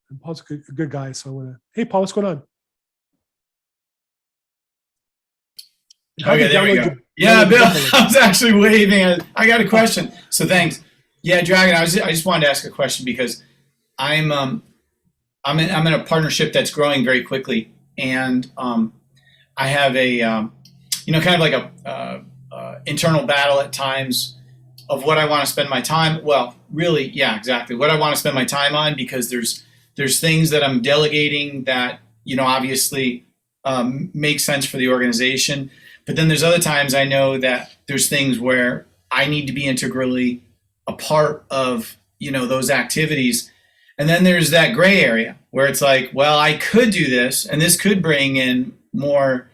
And Paul's a good guy. So I want to, hey, Paul, what's going on? Okay, there we go. Yeah, Bill, I was actually waving. I got a question. So thanks. Yeah, Dragan, I just wanted to ask a question because I'm in a partnership that's growing very quickly, and I have a kind of like a internal battle at times of what I want to spend my time. Well, really, yeah, exactly. What I want to spend my time on, because there's things that I'm delegating that, obviously make sense for the organization. But then there's other times I know that there's things where I need to be integrally a part of, those activities. And then there's that gray area where it's like, well, I could do this and this could bring in more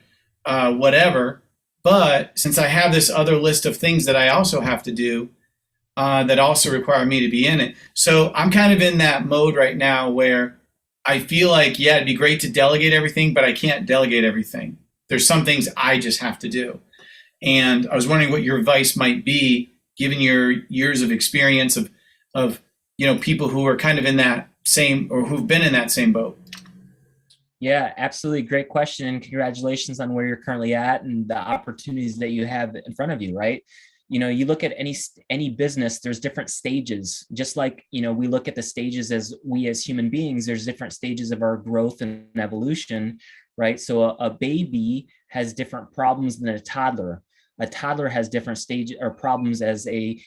whatever. But since I have this other list of things that I also have to do that also require me to be in it. So I'm kind of in that mode right now where I feel like, yeah, it'd be great to delegate everything, but I can't delegate everything. There's some things I just have to do. And I was wondering what your advice might be, given your years of experience of people who are kind of in that same, or who've been in that same boat. Yeah, absolutely. Great question. And congratulations on where you're currently at and the opportunities that you have in front of you, right? You look at any business, there's different stages. Just like, we look at the stages as human beings, there's different stages of our growth and evolution, right? So a baby has different problems than a toddler. A toddler has different stages or problems as a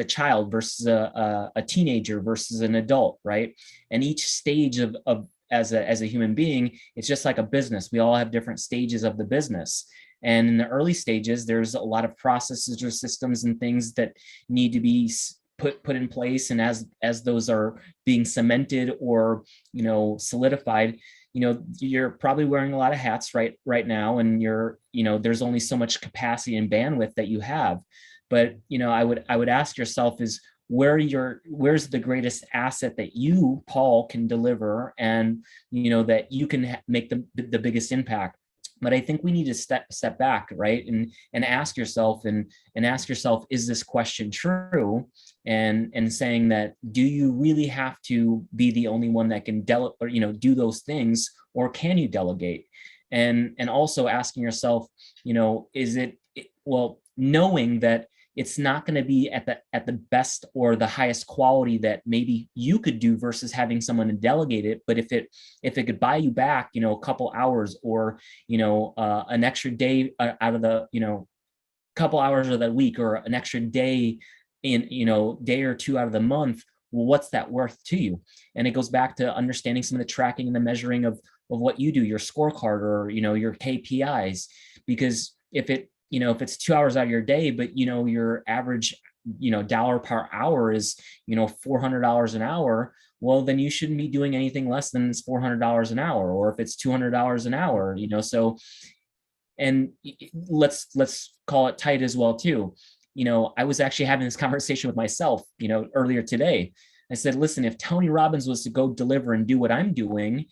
child versus a teenager versus an adult, right? And each stage of as a human being, it's just like a business. We all have different stages of the business. And in the early stages, there's a lot of processes or systems and things that need to be put in place. And as those are being cemented or, solidified, you're probably wearing a lot of hats right now, and there's only so much capacity and bandwidth that you have. But, I would ask yourself is where's the greatest asset that you, Paul, can deliver, and, that you can make the biggest impact. But I think we need to step back, right, and ask yourself is this question true? And saying that, do you really have to be the only one that can do those things, or can you delegate? And also asking yourself, is it knowing that it's not going to be at the best or the highest quality that maybe you could do versus having someone to delegate it. But if it could buy you back, a couple hours or, an extra day out of the, couple hours of the week, or an extra day in, day or two out of the month, well, what's that worth to you? And it goes back to understanding some of the tracking and the measuring of what you do, your scorecard or, your KPIs, because if it's 2 hours out of your day, but, your average, dollar per hour is, $400 an hour, well, then you shouldn't be doing anything less than $400 an hour. Or if it's $200 an hour, so, and let's call it tight as well too. I was actually having this conversation with myself, earlier today. I said, listen, if Tony Robbins was to go deliver and do what I'm doing,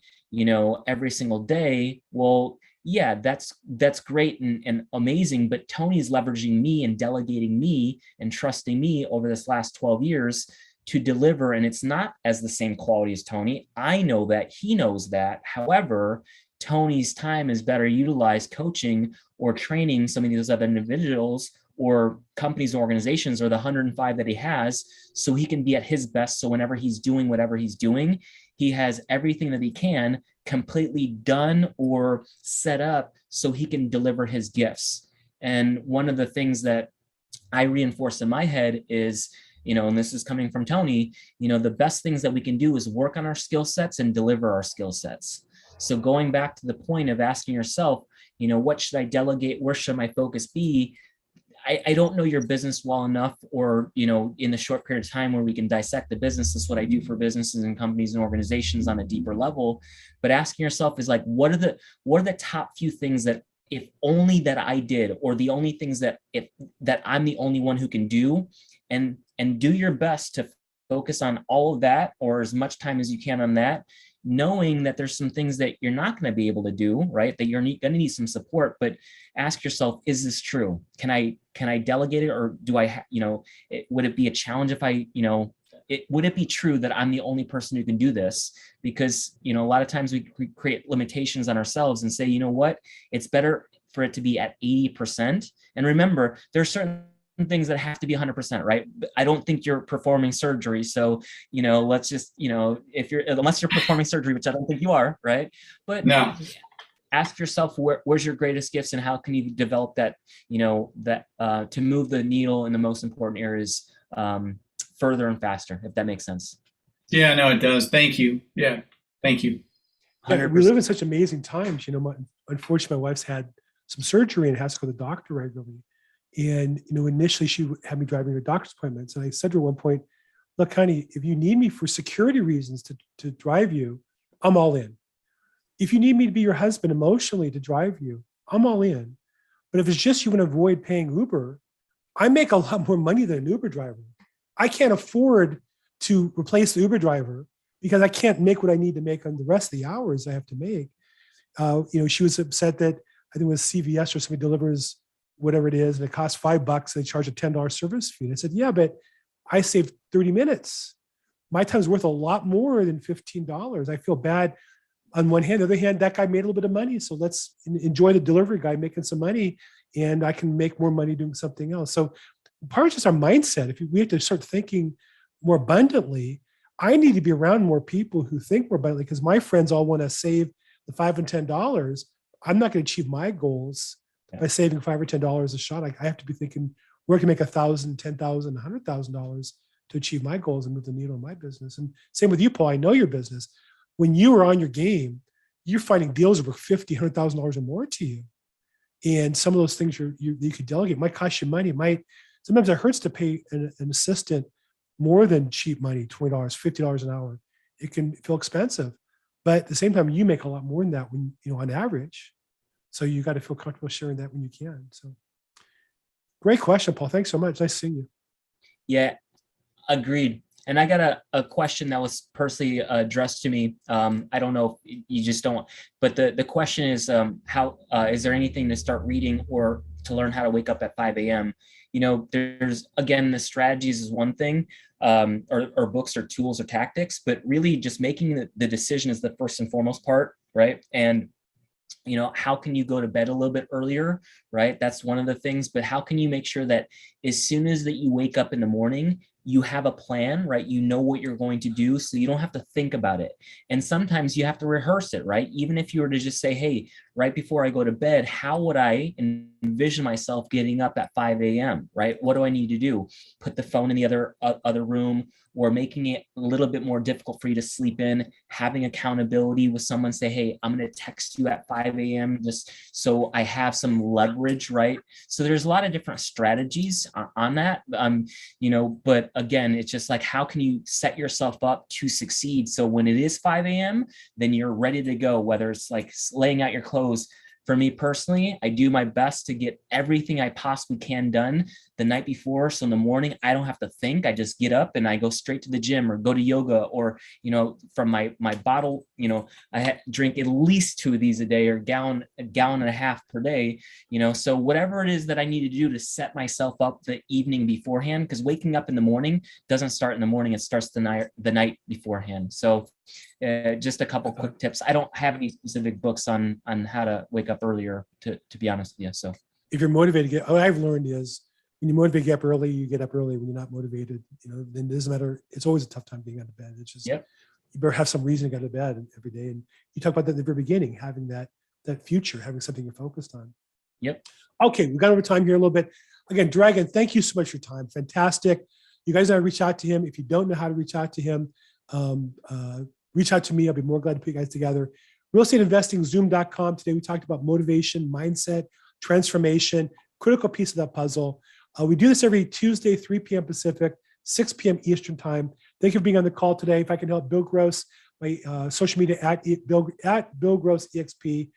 every single day, well, yeah, that's great and amazing, but Tony's leveraging me and delegating me and trusting me over this last 12 years to deliver. And it's not as the same quality as Tony. I know that, he knows that. However, Tony's time is better utilized coaching or training some of these other individuals or companies, organizations, or the 105 that he has, so he can be at his best. So whenever he's doing whatever he's doing, he has everything that he can completely done or set up so he can deliver his gifts. And one of the things that I reinforce in my head is, and this is coming from Tony, the best things that we can do is work on our skill sets and deliver our skill sets. So going back to the point of asking yourself, what should I delegate? Where should my focus be? I don't know your business well enough, or, in the short period of time where we can dissect the business. That's what I do for businesses and companies and organizations on a deeper level. But asking yourself is like, what are the top few things that if only that I did, or the only things that I'm the only one who can do, and do your best to focus on all of that, or as much time as you can on that, knowing that there's some things that you're not going to be able to do, right? That you're going to need some support, but ask yourself, is this true? Can I delegate it? Or do I, would it be a challenge if I, would it be true that I'm the only person who can do this? Because, a lot of times we create limitations on ourselves and say, you know what, it's better for it to be at 80%. And remember, there are certain things that have to be 100%, right? I don't think you're performing surgery. So, let's just, unless you're performing surgery, which I don't think you are, right? But No. ask yourself, where's your greatest gifts and how can you develop that, to move the needle in the most important areas further and faster, if that makes sense. Yeah, no, it does. Thank you. Yeah. Thank you. Yeah, we live in such amazing times. Unfortunately, my wife's had some surgery and has to go to the doctor regularly. And, initially she had me driving her doctor's appointments. And I said to her at one point, look, honey, if you need me for security reasons to drive you, I'm all in. If you need me to be your husband emotionally to drive you, I'm all in. But if it's just you want to avoid paying Uber, I make a lot more money than an Uber driver. I can't afford to replace the Uber driver because I can't make what I need to make on the rest of the hours I have to make. She was upset that I think it was CVS or somebody delivers whatever it is, and it costs $5. They charge a $10 service fee. And I said, yeah, but I saved 30 minutes. My time's worth a lot more than $15. I feel bad on one hand. On the other hand, that guy made a little bit of money. So let's enjoy the delivery guy making some money, and I can make more money doing something else. So part of just our mindset, if we have to start thinking more abundantly, I need to be around more people who think more abundantly, because my friends all want to save the $5 and $10. I'm not going to achieve my goals by saving $5 or $10 a shot. I have to be thinking, where can I make $1,000, $10,000, $100,000 to achieve my goals and move the needle in my business. And same with you, Paul. I know your business. When you are on your game, you're finding deals over $50,000, $100,000 or more to you. And some of those things you could delegate might cost you money. Sometimes it hurts to pay an assistant more than cheap money, $20, $50 an hour. It can feel expensive, but at the same time, you make a lot more than that when, on average. So you got to feel comfortable sharing that when you can. So great question, Paul. Thanks so much. Nice seeing you. Yeah, agreed. And I got a question that was personally addressed to me. I don't know if you just don't, but the question is, how is there anything to start reading or to learn how to wake up at 5 a.m.? There's, again, the strategies is one thing, or books or tools or tactics, but really just making the decision is the first and foremost part, right? And how can you go to bed a little bit earlier, right? That's one of the things, but how can you make sure that as soon as that you wake up in the morning, you have a plan, right? You know what you're going to do, so you don't have to think about it. And sometimes you have to rehearse it, right? Even if you were to just say, hey, right before I go to bed, how would I envision myself getting up at 5 a.m., right? What do I need to do? Put the phone in the other room, or making it a little bit more difficult for you to sleep in, having accountability with someone, say, hey, I'm going to text you at 5 a.m. just so I have some leverage, right? So there's a lot of different strategies on that, but again, it's just like, how can you set yourself up to succeed? So when it is 5 a.m., then you're ready to go, whether it's like laying out your clothes. For me personally, I do my best to get everything I possibly can done the night before. So in the morning, I don't have to think. I just get up and I go straight to the gym or go to yoga, or, from my bottle, I drink at least 2 of these a day, or a gallon and a half per day, so whatever it is that I need to do to set myself up the evening beforehand, because waking up in the morning doesn't start in the morning. It starts the night beforehand. So just a couple quick tips. I don't have any specific books on how to wake up earlier, to be honest with you. So if you're motivated, what I've learned is, when you're motivated to get up early, you get up early. When you're not motivated, then it doesn't matter. It's always a tough time getting out of bed. It's just, you better have some reason to go to bed every day. And you talk about that at the very beginning, having that future, having something you're focused on. Yep. Okay. We got over time here a little bit. Again, Dragan, thank you so much for your time. Fantastic. You guys know how to reach out to him. If you don't know how to reach out to him, reach out to me. I'll be more glad to put you guys together. Real estate investing, zoom.com. Today we talked about motivation, mindset, transformation, critical piece of that puzzle. We do this every Tuesday, 3 p.m. Pacific, 6 p.m. Eastern time. Thank you for being on the call today. If I can help, Bill Gross, my social media at Bill Gross EXP.